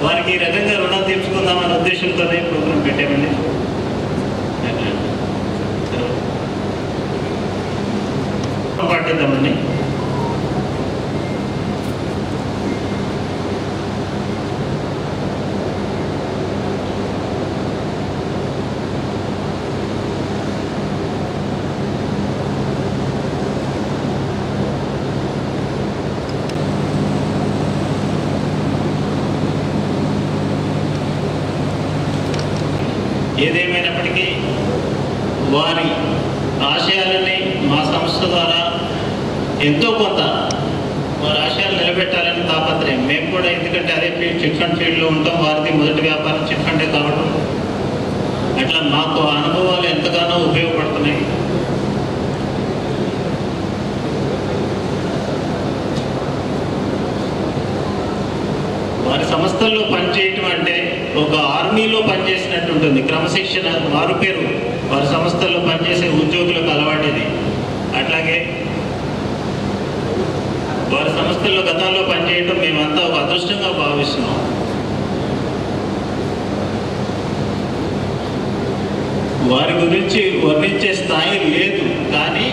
వారికి ఈ రకంగా రుణం తీర్చుకుందామనే ఉద్దేశంతోనే ప్రోగ్రాం పెట్టామండి. పాటిద్దామండి. ఏదేమైనప్పటికీ వారి ఆశయాలని మా సంస్థ ద్వారా ఎంతో కొంత వారి ఆశయాలు నిలబెట్టాలని తాపత్రయం మేము కూడా. ఎందుకంటే అదే చిట్ ఫండ్ ఫీల్డ్లో ఉంటాం, వారిది మొదటి వ్యాపారం చిట్ ఫండే కావడం, అట్లా మాకు అనుభవాలు ఎంతగానో ఉపయోగపడుతున్నాయి. వారి సంస్థల్లో పనిచేయటం అంటే ఒక ఆర్మీలో పనిచేసినట్టు ఉంటుంది. క్రమశిక్షణ మారుపేరు వారి సంస్థల్లో పనిచేసే ఉద్యోగులకు అలవాటేది. అట్లాగే వారి సంస్థల్లో గతంలో పనిచేయటం మేమంతా ఒక అదృష్టంగా భావిస్తున్నాం. వారి గురించి వర్ణించే స్థాయి లేదు, కానీ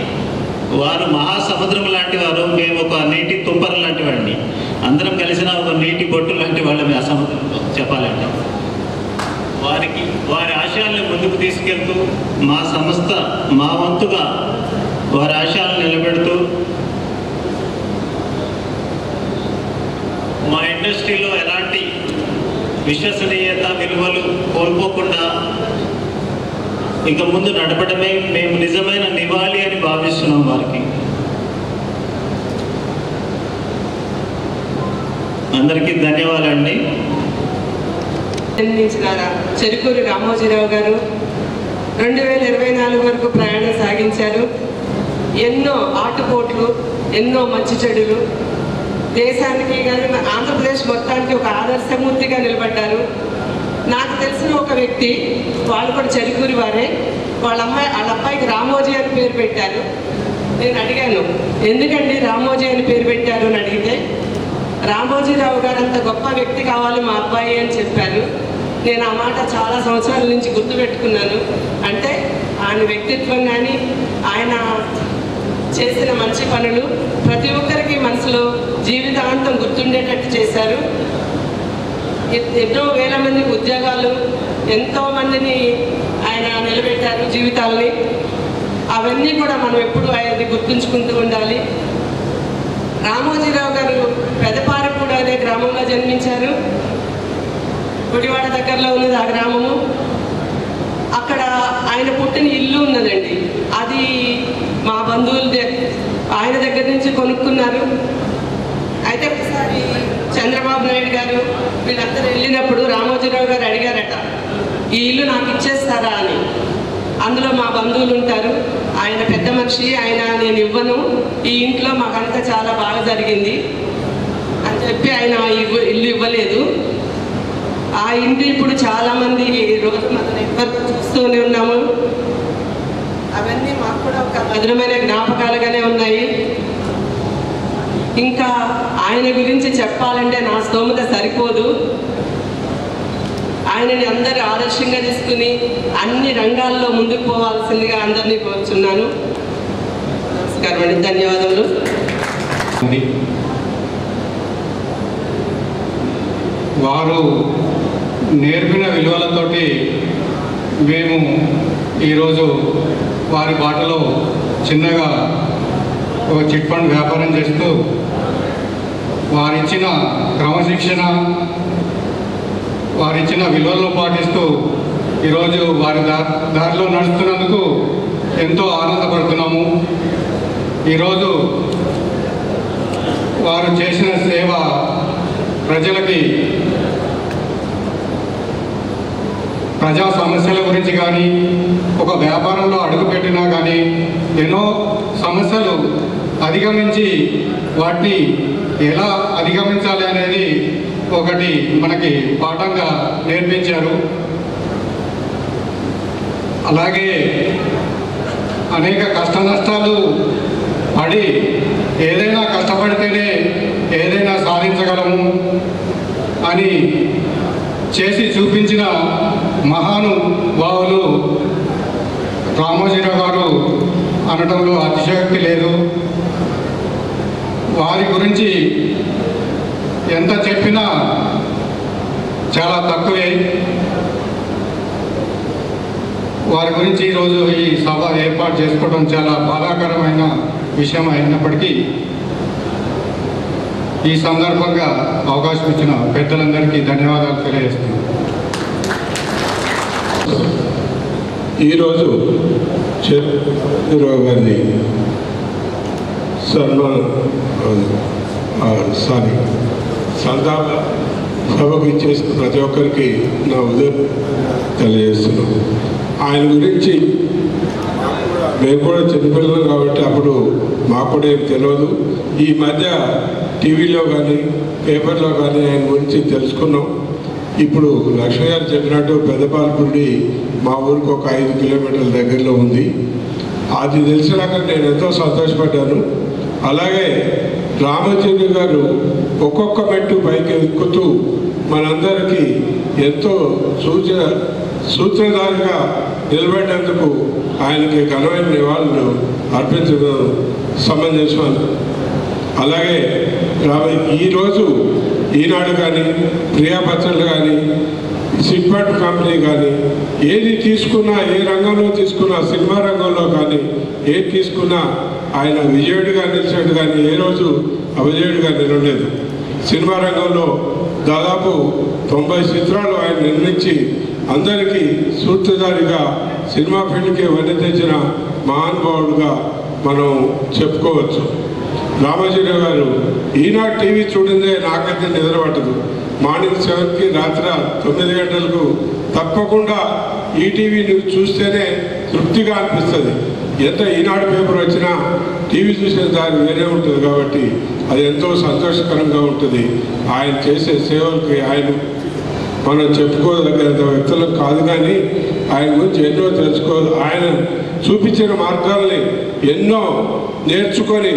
వారు మహాసముద్రం లాంటి వారు, మేము ఒక నీటి తుంపర లాంటి వాడిని. అందరం కలిసిన ఒక నీటి బొట్టు లాంటి వాళ్ళని ఆ సముద్రంలో చెప్పాలంటే. వారి ఆశయాలను ముందుకు తీసుకెళ్తూ మా సంస్థ మా వంతుగా వారి ఆశయాలను నిలబెడుతూ మా ఇండస్ట్రీలో ఎలాంటి విశ్వసనీయత విలువలు కోల్పోకుండా ఇక ముందు నడపడమే మేము నిజమైన నివాళి అని భావిస్తున్నాం వారికి. అందరికీ ధన్యవాదాలండి. జన్మించిన చెరుకూరి రామోజీరావు గారు 2024 వరకు ప్రయాణం సాగించారు. ఎన్నో ఆటుపోట్లు, ఎన్నో మంచి చెడులు, దేశానికి కానీ ఆంధ్రప్రదేశ్ మొత్తానికి ఒక ఆదర్శమూర్తిగా నిలబడ్డారు. నాకు తెలిసిన ఒక వ్యక్తి, వాళ్ళు కూడా చెరుకూరి వారే, వాళ్ళ అబ్బాయికి రామోజీ అని పేరు పెట్టారు. నేను అడిగాను, ఎందుకండి రామోజీ అని పేరు పెట్టారు అని అడిగితే, రామోజీరావు గారు అంత గొప్ప వ్యక్తి కావాలి మా అబ్బాయి అని చెప్పారు. నేను ఆ మాట చాలా సంవత్సరాల నుంచి గుర్తుపెట్టుకున్నాను. అంటే ఆయన వ్యక్తిత్వం కానీ ఆయన చేసిన మంచి పనులు ప్రతి ఒక్కరికి మనసులో జీవితాంతం గుర్తుండేటట్టు చేశారు. ఎన్నో వేల మందికి ఉద్యోగాలు, ఎంతోమందిని ఆయన నిలబెట్టారు జీవితాలని. అవన్నీ కూడా మనం ఎప్పుడు ఆయనది గుర్తుంచుకుంటూ ఉండాలి. రామోజీరావు గారు పెదపారపూడి అనే గ్రామంలో జన్మించారు. గుడివాడ దగ్గరలో ఉన్నది ఆ గ్రామము. అక్కడ ఆయన పుట్టిన ఇల్లు ఉన్నదండి. అది మా బంధువులు ఆయన దగ్గర నుంచి కొనుక్కున్నారు. అయితే ఒకసారి చంద్రబాబు నాయుడు గారు వీళ్ళందరూ వెళ్ళినప్పుడు రామోజీరావు గారు అడిగారట, ఈ ఇల్లు నాకు ఇచ్చేస్తారా అని. అందులో మా బంధువులు ఉంటారు, ఆయన పెద్ద మనిషి, ఆయన నేను ఇవ్వను, ఈ ఇంట్లో మాకంతా చాలా బాగా జరిగింది అని చెప్పి ఆయన ఇల్లు ఇవ్వలేదు. ఆ ఇంటి ఇప్పుడు చాలామంది రోజు మన నెట్వర్క్ చూస్తూనే ఉన్నాము. అవన్నీ మాకు కూడా ఒక మధురమైన జ్ఞాపకాలుగానే ఉన్నాయి. ఇంకా ఆయన గురించి చెప్పాలంటే నా స్తోమత సరిపోదు. ఆయనని అందరూ ఆదర్శంగా తీసుకుని అన్ని రంగాల్లో ముందుకు పోవాల్సిందిగా అందరినీ కోరుచున్నాను. నమస్కారం అండి, ధన్యవాదములు. వారు నేర్పిన విలువలతోటి మేము ఈరోజు వారి బాటలో చిన్నగా ఒక చిట్ ఫండ్ వ్యాపారం చేస్తూ వారిచ్చిన క్రమశిక్షణ, వారిచ్చిన విలువలను పాటిస్తూ ఈరోజు వారి దారిలో నడుస్తున్నందుకు ఎంతో ఆనందపడుతున్నాము. ఈరోజు వారు చేసిన సేవ ప్రజలకి ప్రజా సమస్యల గురించి కానీ, ఒక వ్యాపారంలో అడుగుపెట్టినా కానీ ఎన్నో సమస్యలు అధిగమించి వాటిని ఎలా అధిగమించాలి అనేది ఒకటి మనకి పాఠంగా నేర్పించారు. అలాగే అనేక కష్ట నష్టాలు పడి ఏదైనా కష్టపడితేనే ఏదైనా సాధించగలము అని చేసి చూపించిన మహానుభావులు రామోజీరావు గారు అనడంలో అతిశయోక్తి లేదు. వారి గురించి ఎంత చెప్పినా చాలా తక్కువే. వారి గురించి ఈరోజు ఈ సభ ఏర్పాటు చేసుకోవడం చాలా బాధాకరమైన విషయం అయినప్పటికీ ఈ సందర్భంగా అవకాశం ఇచ్చిన పెద్దలందరికీ ధన్యవాదాలు తెలియజేస్తున్నాను. ఈరోజు చంద్రబాబు గారిని సంతాప సభకు ఇచ్చేసిన ప్రతి ఒక్కరికి నా ఉదయం తెలియజేస్తున్నాను. ఆయన గురించి మేము కూడా చిన్నపిల్లలు కాబట్టి అప్పుడు మాకు కూడా ఏం తెలియదు. ఈ మధ్య టీవీలో కానీ పేపర్లో కానీ ఆయన గురించి తెలుసుకున్నాం. ఇప్పుడు లక్ష్మణ్ గారు చెప్పినట్టు పెద్దపాలపూడి మా ఊరికి ఒక 5 కిలోమీటర్ల దగ్గరలో ఉంది. అది తెలిసినాక నేను ఎంతో సంతోషపడ్డాను. అలాగే రామోజీ గారు ఒక్కొక్క మెట్టు పైకి ఎక్కుతూ మనందరికీ ఎంతో సూత్రధారిగా నిలబడినందుకు ఆయనకి ఘనమైన నివాళులు అర్పించడం సమంజసం. అలాగే ఈరోజు ఈనాడు కానీ, ప్రియాపత్రికలు కానీ, సిట్పాట్ కంపెనీ కానీ, ఏది తీసుకున్నా, ఏ రంగంలో తీసుకున్నా, సినిమా రంగంలో కానీ ఏది తీసుకున్నా ఆయన విజయుడిగా నిలిచాడు కానీ ఏ రోజు అవిజయుడిగా నిలవలేదు. సినిమా రంగంలో దాదాపు 90 చిత్రాలు ఆయన నిర్మించి అందరికీ సూత్రధారిగా సినిమా ఫీల్డ్కి వన్నె తెచ్చిన మహానుభావుడుగా మనం చెప్పుకోవచ్చు. రామోజీరావు గారు ఈనాడు టీవీ చూడిందే నాకైతే నిద్ర పట్టదు. మార్నింగ్ 7కి రాత్రి 9 గంటలకు తప్పకుండా ఈటీవీ న్యూస్ చూస్తేనే తృప్తిగా అనిపిస్తుంది. ఎంత ఈనాడు పేపర్ వచ్చినా టీవీ చూసిన దారి వేరే ఉంటుంది కాబట్టి అది ఎంతో సంతోషకరంగా ఉంటుంది. ఆయన చేసే సేవలకి మనం చెప్పుకోదగ్గంత వ్యక్తులు కాదు, కానీ ఆయన గురించి ఎన్నో తెలుసుకోవాలి. ఆయన చూపించిన మార్గాల్ని ఎన్నో నేర్చుకొని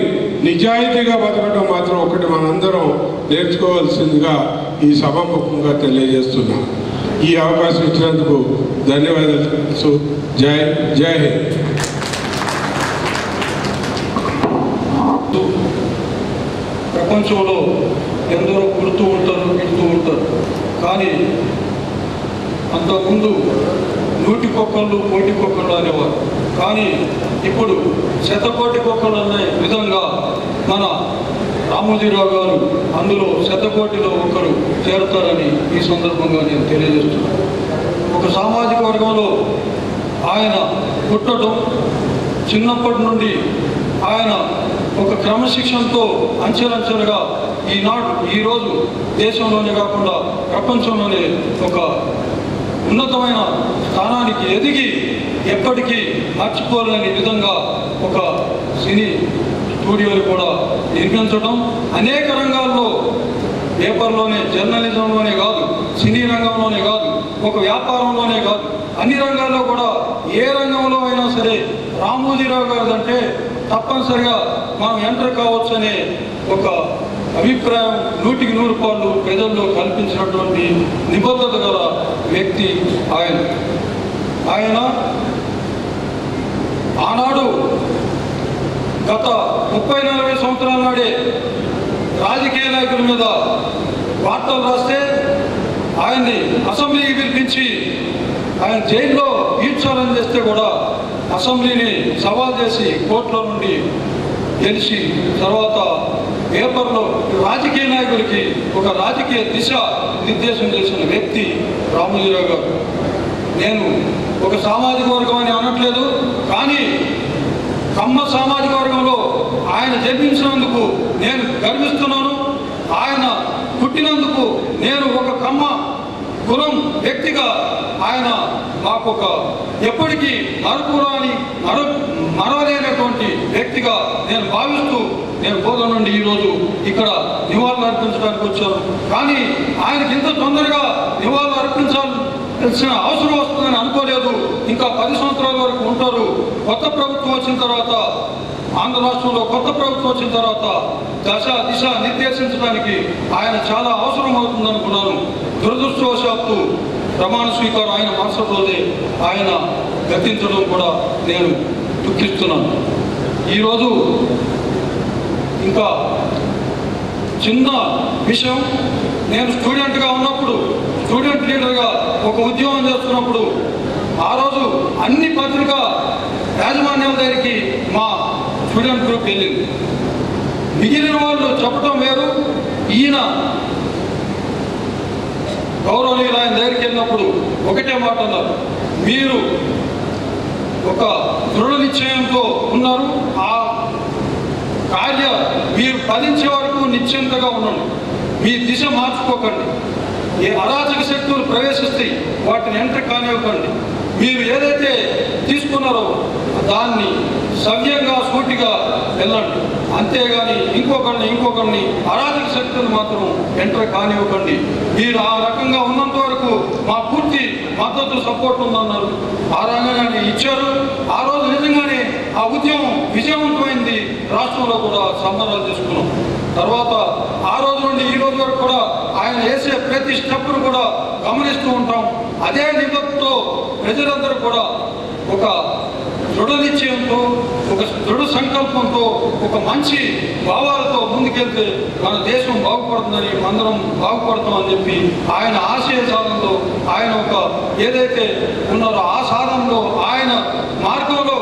నిజాయితీగా బతకడం మాత్రం ఒకటి మనందరం నేర్చుకోవాల్సిందిగా ఈ సభాముఖంగా తెలియజేస్తున్నాం. ఈ అవకాశం ఇచ్చినందుకు ధన్యవాదాలు. జై హింద్. ప్రపంచంలో ఎందరో పుడుతూ ఉంటారు, గిడుతూ ఉంటారు. కానీ అంతకుముందు 100 కుక్కళ్ళు, కోటి కుక్కళ్ళు అనేవారు. కానీ ఇప్పుడు 100 కోటి కుక్కలు అనే విధంగా మన రామోజీరావు గారు అందులో 100 కోటిలో ఒకరు చేరుతారని ఈ సందర్భంగా నేను తెలియజేస్తున్నాను. ఒక సామాజిక వర్గంలో ఆయన పుట్టడం, చిన్నప్పటి నుండి ఆయన ఒక క్రమశిక్షణతో అంచెలంచెలుగా ఈరోజు దేశంలోనే కాకుండా ప్రపంచంలోనే ఒక ఉన్నతమైన స్థానానికి ఎదిగి ఎప్పటికీ మర్చిపోలేని విధంగా ఒక సినీ స్టూడియోని కూడా నిర్మించడం, అనేక రంగాల్లో, పేపర్లోనే, జర్నలిజంలోనే కాదు, సినీ రంగంలోనే కాదు, ఒక వ్యాపారంలోనే కాదు, అన్ని రంగాల్లో కూడా ఏ రంగంలో అయినా సరే రామోజీరావు గారిదంటే తప్పనిసరిగా మనం ఎంటర్ కావచ్చనే ఒక అభిప్రాయం 100కి 100 ప్రజల్లో కల్పించినటువంటి నిబద్ధత గల వ్యక్తి ఆయన. ఆనాడు గత 30-40 సంవత్సరాల నాడే రాజకీయ నాయకుల మీద వార్తలు రాస్తే ఆయన్ని అసెంబ్లీకి పిలిపించి ఆయన జైల్లో ఈడ్చాలని చేస్తే కూడా అసెంబ్లీని సవాల్ చేసి కోర్టులో నుండి గెలిచి తర్వాత పేపర్లో రాజకీయ నాయకులకి ఒక రాజకీయ దిశ నిర్దేశం చేసిన వ్యక్తి రామోజీరావు గారు. నేను ఒక సామాజిక వర్గం అని అనట్లేదు, కానీ కమ్మ సామాజిక వర్గంలో ఆయన జన్మించినందుకు నేను గర్విస్తున్నాను. ఆయన పుట్టినందుకు నేను ఒక కమ్మ కులం వ్యక్తిగా ఆయన మాకు ఒక ఎప్పటికీ మరవలేనటువంటి వ్యక్తిగా నేను భావిస్తూ నేను బోధన నుండి ఈరోజు ఇక్కడ నివాళులు అర్పించడానికి వచ్చాను. కానీ ఆయనకి ఇంత తొందరగా నివాళులు అర్పించాల్సిన అవసరం వస్తుందని అనుకోలేదు. ఇంకా 10 సంవత్సరాల వరకు ఉంటారు. కొత్త ప్రభుత్వం వచ్చిన తర్వాత, ఆంధ్ర రాష్ట్రంలో కొత్త ప్రభుత్వం వచ్చిన తర్వాత దిశ నిర్దేశించడానికి ఆయన చాలా అవసరం అవుతుందనుకున్నాను. దురదృష్టవశాత్తు ప్రమాణ స్వీకారం ఆయన మరుసటి రోజే ఆయన గతించడం కూడా నేను దుఃఖిస్తున్నాను. ఈరోజు ఇంకా చిన్న విషయం, నేను స్టూడెంట్గా ఉన్నప్పుడు, స్టూడెంట్ లీడర్గా ఒక ఉద్యమం చేస్తున్నప్పుడు ఆ రోజు అన్ని పత్రికా యాజమాన్యాల దగ్గరికి మా స్టూడెంట్ గ్రూప్ వెళ్ళింది. మిగిలిన వాళ్ళు చెప్పడం వేరు, ఈయన గౌరవనీయులు ఆయన దగ్గరికి వెళ్ళినప్పుడు ఒకటే మాట అన్నారు, మీరు ఒక దృఢ నిశ్చయంతో ఉన్నారు, ఆ మీరు ఫలించే వరకు నిశ్చింతగా ఉండండి, మీ దిశ మార్చుకోకండి, ఏ అరాచక శక్తులు ప్రవేశిస్తాయి వాటిని ఎంటర్ కానివ్వకండి, మీరు ఏదైతే తీసుకున్నారో దాన్ని సవ్యంగా సూటిగా వెళ్ళండి, అంతేగాని ఇంకొకరిని అరాచక శక్తులు మాత్రం ఎంటర్ కానివ్వకండి, మీరు ఆ రకంగా ఉన్నంత వరకు మా పూర్తి మద్దతు సపోర్ట్ ఉందన్నారు. ఆ రంగాన్ని ఇచ్చారు. ఆ రోజు నిజంగానే ఆ ఉద్యమం విజయవంతమైంది. రాష్ట్రంలో కూడా సంబరాలు చేసుకున్నాం. తర్వాత ఆ రోజు నుండి ఈ రోజు వరకు కూడా ఆయన వేసే ప్రతి స్టెప్ను కూడా గమనిస్తూ ఉంటాం. అదే నిబద్ధతతో ప్రజలందరూ కూడా ఒక దృఢ నిశ్చయంతో, ఒక దృఢ సంకల్పంతో, ఒక మంచి భావాలతో ముందుకెళ్తే మన దేశం బాగుపడుతుందని, అందరం బాగుపడతామని చెప్పి ఆయన ఆశయ సాధనలో, ఆయన ఒక ఏదైతే ఉన్నారో ఆ సాధనలో ఆయన మార్గంలో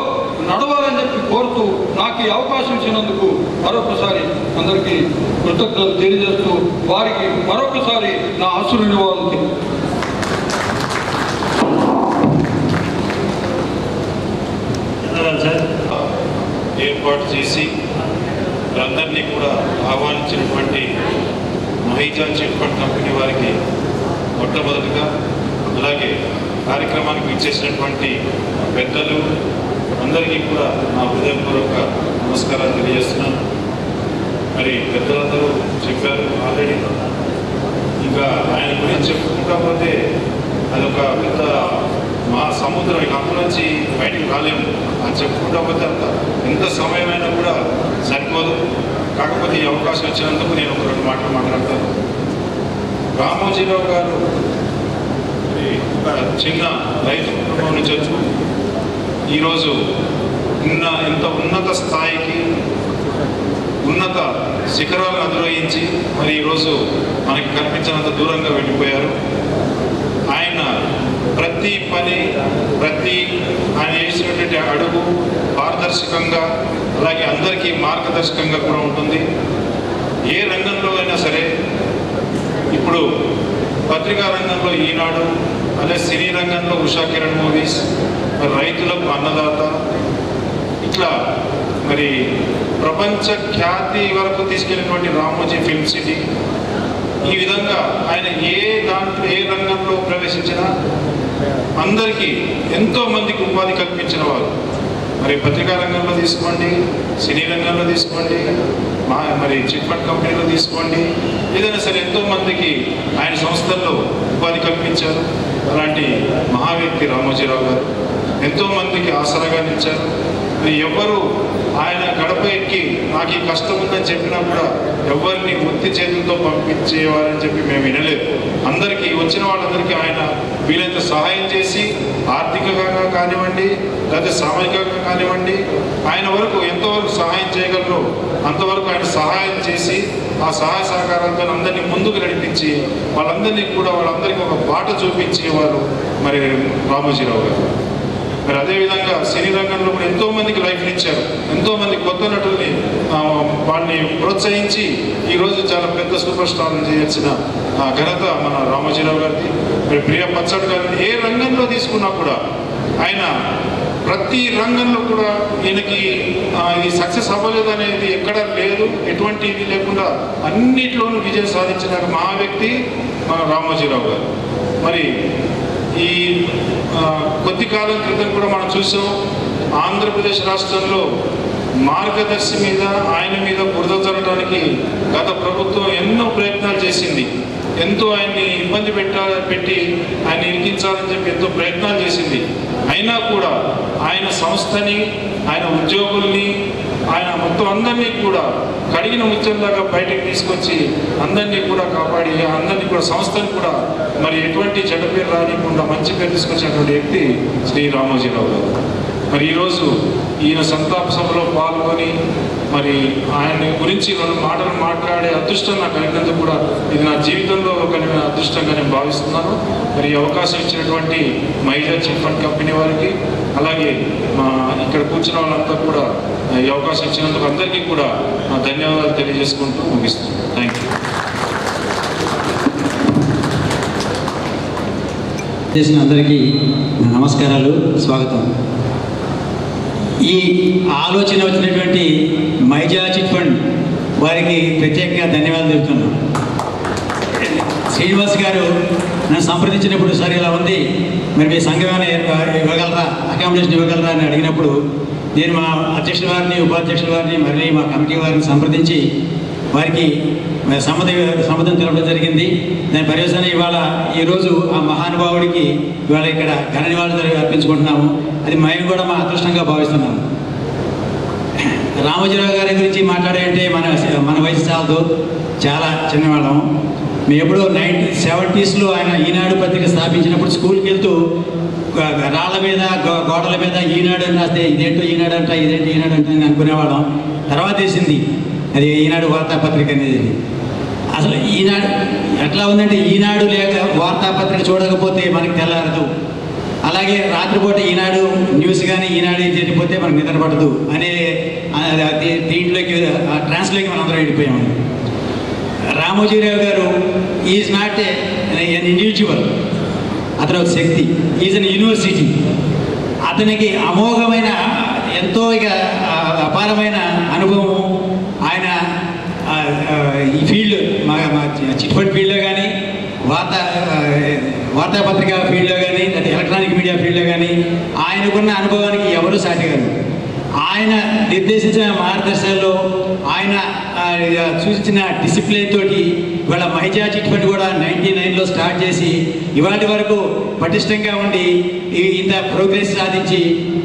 నడవాలని చెప్పి కోరుతూ నాకు ఈ అవకాశం ఇచ్చినందుకు మరొకసారి అందరికీ కృతజ్ఞతలు తెలియజేస్తూ వారికి మరొకసారి నా ఆశీర్వాదాలు ఏర్పాటు చేసి అందరినీ కూడా ఆహ్వానించినటువంటి మహిజా చిట్ ఫండ్ కంపెనీ వారికి మొట్టమొదటిగా, అలాగే కార్యక్రమానికి ఇచ్చేసినటువంటి పెద్దలు అందరికీ కూడా నా హృదయపూర్వక నమస్కారాలు తెలియజేస్తున్నాను. మరి పెద్దలందరూ చెప్పారు ఆల్రెడీ. ఇంకా ఆయన గురించి చెప్పుకుంటా పోతే అదొక పెద్ద సముద్రం, ఇక అందులోంచి బయటికి రాలేము. అది చెప్పుకుంటా పోతే అంత ఎంత సమయమైనా కూడా సరిపోదు. కాకపోతే ఈ అవకాశం ఇచ్చినందుకు నేను ఒక 2 మాటలు మాట్లాడతాను. రామోజీరావు గారు ఒక చిన్న రైతు కుటుంబం నుంచి వచ్చి ఈరోజు ఇంత ఉన్నత స్థాయికి, ఉన్నత శిఖరాలను అధిరోహించి మరి ఈరోజు మనకి కనిపించినంత దూరంగా వెళ్ళిపోయారు. ఆయన ప్రతి పని, ఆయన చేసినటువంటి అడుగు పారదర్శకంగా, అలాగే అందరికీ మార్గదర్శకంగా కూడా ఉంటుంది. ఏ రంగంలో అయినా సరే, ఇప్పుడు పత్రికా రంగంలో ఈనాడు, అలాగే సినీ రంగంలో ఉషా కిరణ్ మూవీస్, రైతులకు అన్నదాత, ఇట్లా మరి ప్రపంచ ఖ్యాతి వరకు తీసుకెళ్ళినటువంటి రామోజీ ఫిల్మ్ సిటీ, ఈ విధంగా ఆయన ఏ రంగంలో ప్రవేశించినా అందరికీ ఎంతో మందికి ఉపాధి కల్పించిన వారు. మరి పత్రికా రంగంలో తీసుకోండి, సినీ రంగంలో తీసుకోండి, మరి చిట్ ఫండ్ కంపెనీలో తీసుకోండి, ఏదైనా సరే ఎంతో మందికి ఆయన సంస్థల్లో ఉపాధి కల్పించారు. అలాంటి మహా వ్యక్తి రామోజీరావు గారు ఎంతో మందికి ఆసరాగా నిలిచారు. ఎవ్వరు ఆయన గడప ఎక్కి నాకు ఈ కష్టం ఉందని చెప్పినా కూడా ఎవరిని ఒత్తి చేతులతో పంపించేవారని చెప్పి మేము వినలేదు. అందరికీ వచ్చిన వాళ్ళందరికీ ఆయన వీలైనంత సహాయం చేసి, ఆర్థికంగా కానివ్వండి లేదా సామాజికంగా కానివ్వండి, ఆయన వరకు ఎంతవరకు సహాయం చేయగలరో అంతవరకు ఆయన సహాయం చేసి, ఆ సహాయ సహకారాలతో అందరినీ ముందుకు నడిపించి వాళ్ళందరికీ ఒక బాట చూపించేవారు మరి రామోజీరావు గారు. మరి అదేవిధంగా సినీ రంగంలో కూడా ఎంతో మందికి లైఫ్ని ఇచ్చారు. ఎంతో మంది కొత్త నటుల్ని వాళ్ళని ప్రోత్సహించి ఈరోజు చాలా పెద్ద సూపర్ స్టార్లు చేయాల్సిన ఘనత మన రామోజీరావు గారిది. మరి ప్రియ పచ్చడి గారిని ఏ రంగంలో తీసుకున్నా కూడా ఆయన ప్రతి రంగంలో కూడా ఈయనకి ఇది సక్సెస్ అవ్వలేదు అనేది ఎక్కడా లేదు. ఎటువంటి ఇది లేకుండా అన్నిట్లోనూ విజయం సాధించిన మహా వ్యక్తి మన రామోజీరావు గారు. మరి ఈ కొద్ది కాలం క్రితం కూడా మనం చూసాం, ఆంధ్రప్రదేశ్ రాష్ట్రంలో మార్గదర్శి మీద, ఆయన మీద బురద జరగడానికి గత ప్రభుత్వం ఎన్నో ప్రయత్నాలు చేసింది. ఎంతో ఆయన్ని ఇబ్బంది పెట్టి ఆయన ఇరికించాలని చెప్పి ఎంతో ప్రయత్నాలు చేసింది. అయినా కూడా ఆయన సంస్థని, ఆయన ఉద్యోగుల్ని, ఆయన మొత్తం అందరినీ కూడా కడిగిన ముత్యంలాగా బయటకు తీసుకొచ్చి అందరినీ కూడా కాపాడి, అందరినీ కూడా సంస్థని కూడా మరి ఎటువంటి చెడ్డ పేరు రానికుండా మంచి పేరు తీసుకొచ్చినటువంటి వ్యక్తి శ్రీ రామోజీరావు గారు. మరి ఈరోజు ఈయన సంతాప సభలో పాల్గొని మరి ఆయన గురించి 2 మాటలు మాట్లాడే అదృష్టం నాకు కలిగినందుకు కూడా ఇది నా జీవితంలో కలిగిన అదృష్టంగా నేను భావిస్తున్నాను. మరి ఈ అవకాశం ఇచ్చినటువంటి మహిజా చిట్ ఫండ్ కంపెనీ వారికి, అలాగే ఇక్కడ కూర్చున్న వాళ్ళంతా కూడా ఈ అవకాశం ఇచ్చినందుకు అందరికీ కూడా ధన్యవాదాలు తెలియజేసుకుంటూ ముగిస్తున్నాను. Thank you. చేసిన అందరికీ నమస్కారాలు, స్వాగతం. ఈ ఆలోచన వచ్చినటువంటి మహిజా చిట్ ఫండ్ వారికి ప్రత్యేకంగా ధన్యవాదాలు చెబుతున్నాను. శ్రీనివాస్ గారు నన్ను సంప్రదించినప్పుడు, సరే ఇలా ఉంది, మరి మీ సంఘం ఇవ్వగలరా, అకామిడేషన్ ఇవ్వగలరా అని అడిగినప్పుడు నేను మా అధ్యక్షుల వారిని, ఉపాధ్యక్షుల వారిని, మళ్ళీ మా కమిటీ వారిని సంప్రదించి వారికి సమ్మతం తెలపడం జరిగింది. దాని పర్యవసానం ఇవాళ ఈరోజు ఆ మహానుభావుడికి ఇవాళ ఇక్కడ ఘన నివాళులు అర్పించుకుంటున్నాము. అది మేము కూడా మా అదృష్టంగా భావిస్తున్నాము. రామోజీరావు గారి గురించి మాట్లాడాలంటే మన వయసు చాలా చిన్నవాళ్ళం. మేము ఎప్పుడో 1970s ఆయన ఈనాడు పత్రిక స్థాపించినప్పుడు స్కూల్కి వెళ్తూ రాళ్ళ మీద గోడల మీద ఈనాడు అని రాస్తే ఇదేంటో ఈనాడు అంట, ఇదేంటి ఈనాడు అంట అని అనుకునేవాళ్ళం. తర్వాత తెలిసింది అది ఈనాడు వార్తాపత్రిక అనేది. అసలు ఈనాడు ఎట్లా ఉందంటే, ఈనాడు లేక వార్తాపత్రిక చూడకపోతే మనకి తెల్లారదు, అలాగే రాత్రిపూట ఈనాడు న్యూస్ కానీ ఈనాడు చేయకపోతే మనకు నిద్ర పడదు అనే దీంట్లోకి ట్రాన్స్లోకి మనం అందరం వెళ్ళిపోయాము. రామోజీరావు గారు ఈజ్ నాట్ ఎన్ ఇండివిజువల్, అతను ఒక శక్తి, ఈజ్ అన్ యూనివర్సిటీ. అతనికి అమోఘమైన ఎంతో అపారమైన అనుభవము. ఆయన ఈ ఫీల్డ్ మా చిట్ ఫండ్ ఫీల్డ్లో కానీ వార్తాపత్రిక ఫీల్డ్లో కానీ లేదా ఎలక్ట్రానిక్ మీడియా ఫీల్డ్లో కానీ ఆయనకున్న అనుభవానికి ఎవరు సాటిగారు. ఆయన నిర్దేశించిన మార్గదర్శనంలో ఆయన సూచించిన డిసిప్లిన్ తోటి ఇవాళ మహిజా చిట్ ఫండ్ కూడా 99లో స్టార్ట్ చేసి ఇవాటి వరకు పటిష్టంగా ఉండి ఇంత ప్రోగ్రెస్ సాధించి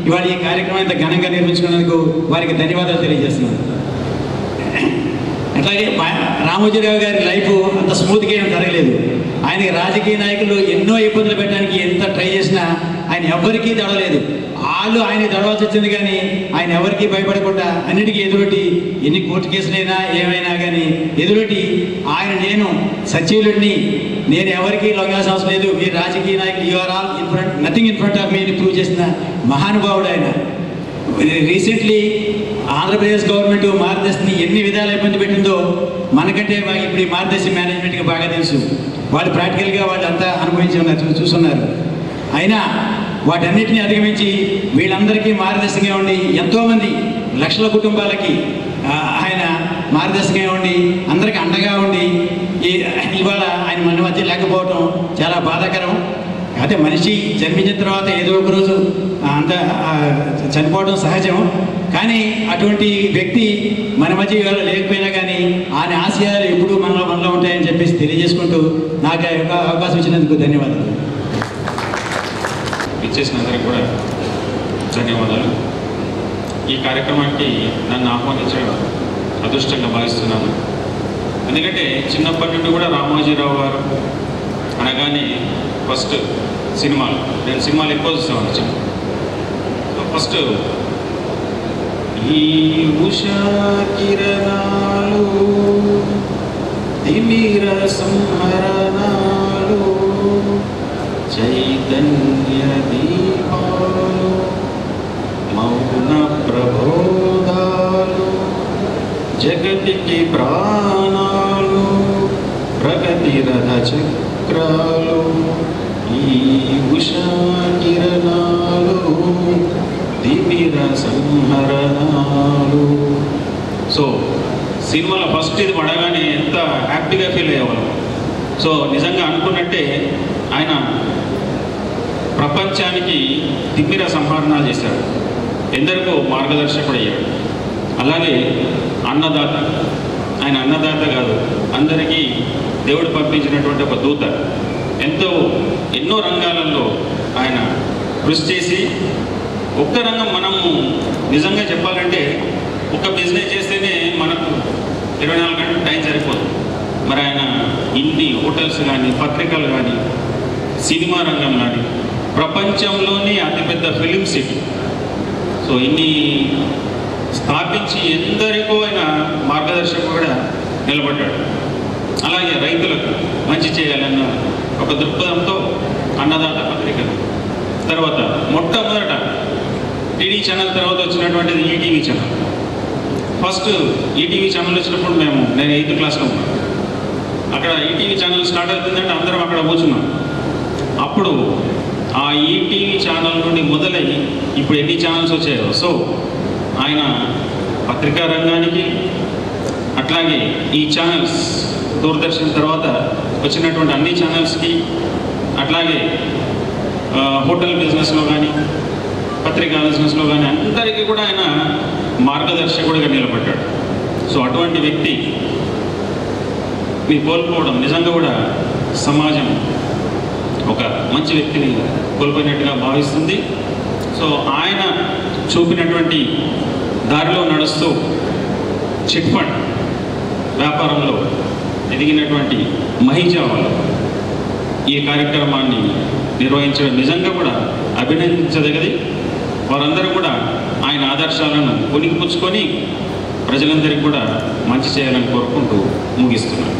ఇవాళ ఈ కార్యక్రమం ఇంత ఘనంగా నిర్మించుకున్నందుకు వారికి ధన్యవాదాలు తెలియజేస్తున్నాను. అట్లాగే రామోజీరావు గారి లైఫ్ అంత స్మూత్గా ఏం జరగలేదు. ఆయనకి రాజకీయ నాయకులు ఎన్నో ఇబ్బందులు పెట్టడానికి ఎంత ట్రై చేసినా ఆయన ఎవరికీ దడలేదు. వాళ్ళు ఆయన దడవాల్సి వచ్చింది, కానీ ఆయన ఎవరికీ భయపడకుండా అన్నిటికీ ఎదురొట్టి ఎన్ని కోర్టు కేసులైనా ఏమైనా కానీ ఎదురొట్టి నేను సచివుడిని, నేను ఎవరికి లొంగాల్సిన అవసరం లేదు, మీరు రాజకీయ నాయకులు you are all in front, nothing in front of me prove చేసిన మహానుభావుడు ఆయన. రీసెంట్లీ ఆంధ్రప్రదేశ్ గవర్నమెంట్ మార్గదర్శిని ఎన్ని విధాలు ఇబ్బంది పెట్టిందో మనకంటే ఇప్పుడు ఈ మార్గదర్శి మేనేజ్మెంట్కి బాగా తెలుసు. వాళ్ళు ప్రాక్టికల్గా వాళ్ళు అంతా అనుభవించి ఉన్నారు, చూస్తున్నారు. అయినా వాటన్నిటిని అధిగమించి వీళ్ళందరికీ మార్గదర్శకంగా ఉండి ఎంతోమంది లక్షల కుటుంబాలకి ఆయన మార్గదర్శకంగా ఉండి అందరికీ అండగా ఉండి ఇవాళ ఆయన మన మధ్య లేకపోవటం చాలా బాధాకరం. అయితే మనిషి జన్మించిన తర్వాత ఏదో ఒక రోజు అంత చనిపోవడం సహజం, కానీ అటువంటి వ్యక్తి మన మధ్య ఇవాళ లేకపోయినా కానీ ఆయన ఆశయాలు ఎప్పుడూ మనలో ఉంటాయని చెప్పేసి తెలియజేసుకుంటూ నాకు అవకాశం ఇచ్చినందుకు ధన్యవాదాలు. ఇచ్చేసినందరికి కూడా ధన్యవాదాలు. ఈ కార్యక్రమానికి నన్ను ఆహ్వానించడం అదృష్టంగా భావిస్తున్నాను. ఎందుకంటే చిన్నప్పటి నుండి కూడా రామోజీరావు గారు అనగానే ఫస్ట్ నేను సినిమాలు ఎక్కువ చూస్తాను. సో ఫస్ట్ ఈ ఉషా కిరణాలు తిమిర సంహరణాలు చైతన్య దీపాలు మౌన ప్రబోధాలు జగతికి ప్రాణాలు ప్రగతి రథ చక్రాలు ఈ ఉషా కిరణాలు తిమిర సంహరణాలు. సో సినిమాలో ఫస్ట్ ఇది పడగానే ఎంత హ్యాపీగా ఫీల్ అయ్యేవాళ్ళం. సో నిజంగా అనుకున్నట్టే ఆయన ప్రపంచానికి తిమ్మిర సంహరణాలు చేశాడు, ఎందరికో మార్గదర్శకుడు అయ్యాడు. అలాగే అన్నదాత, ఆయన అన్నదాత కాదు, అందరికీ దేవుడు పంపించినటువంటి ఒక దూత. ఎన్నో రంగాలలో ఆయన కృషి చేసి, ఒక్క రంగం మనము నిజంగా చెప్పాలంటే ఒక బిజినెస్ చేస్తేనే మనకు 24 గంటలు టైం సరిపోదు. మరి ఆయన ఇన్ని హోటల్స్ కానీ, పత్రికలు కానీ, సినిమా రంగం కానీ, ప్రపంచంలోని అతిపెద్ద ఫిలిం సిటీ, సో ఇన్ని స్థాపించి ఎందరికో ఆయన మార్గదర్శకుడుగా నిలబడ్డాడు. అలాగే రైతులకు మంచి చేయాలన్న ఒక దృక్పథంతో అన్నదాత పత్రిక, తర్వాత మొట్టమొదట టీవీ ఛానల్, తర్వాత వచ్చినటువంటిది ETV channel. First ETV channel వచ్చినప్పుడు నేను 8th క్లాస్లో ఉన్నాను. అక్కడ ఈటీవీ ఛానల్ స్టార్ట్ అవుతుందంటే అందరం అక్కడ కూర్చున్నాం. అప్పుడు ఆ ఈటీవీ ఛానల్ నుండి మొదలై ఇప్పుడు ఎన్ని ఛానల్స్ వచ్చాయో. సో ఆయన పత్రికా రంగానికి, అట్లాగే ఈ ఛానల్స్ దూరదర్శన్ తర్వాత వచ్చినటువంటి అన్ని ఛానల్స్కి, అట్లాగే హోటల్ బిజినెస్లో కానీ, పత్రికా బిజినెస్లో కానీ అందరికీ కూడా ఆయన మార్గదర్శకుడిగా నిలబడ్డాడు. సో అటువంటి వ్యక్తి మీరు కోల్పోవడం నిజంగా కూడా సమాజం ఒక మంచి వ్యక్తిని కోల్పోయినట్టుగా భావిస్తుంది. సో ఆయన చూపినటువంటి దారిలో నడుస్తూ చిట్ ఫండ్ వ్యాపారంలో ఎదిగినటువంటి మహిజా వాళ్ళు ఈ కార్యక్రమాన్ని నిర్వహించడం నిజంగా కూడా అభినందించదగది. వారందరూ కూడా ఆయన ఆదర్శాలను పుణికిపుచ్చుకొని ప్రజలందరికీ కూడా మంచి చేయాలని కోరుకుంటూ ముగిస్తున్నాను.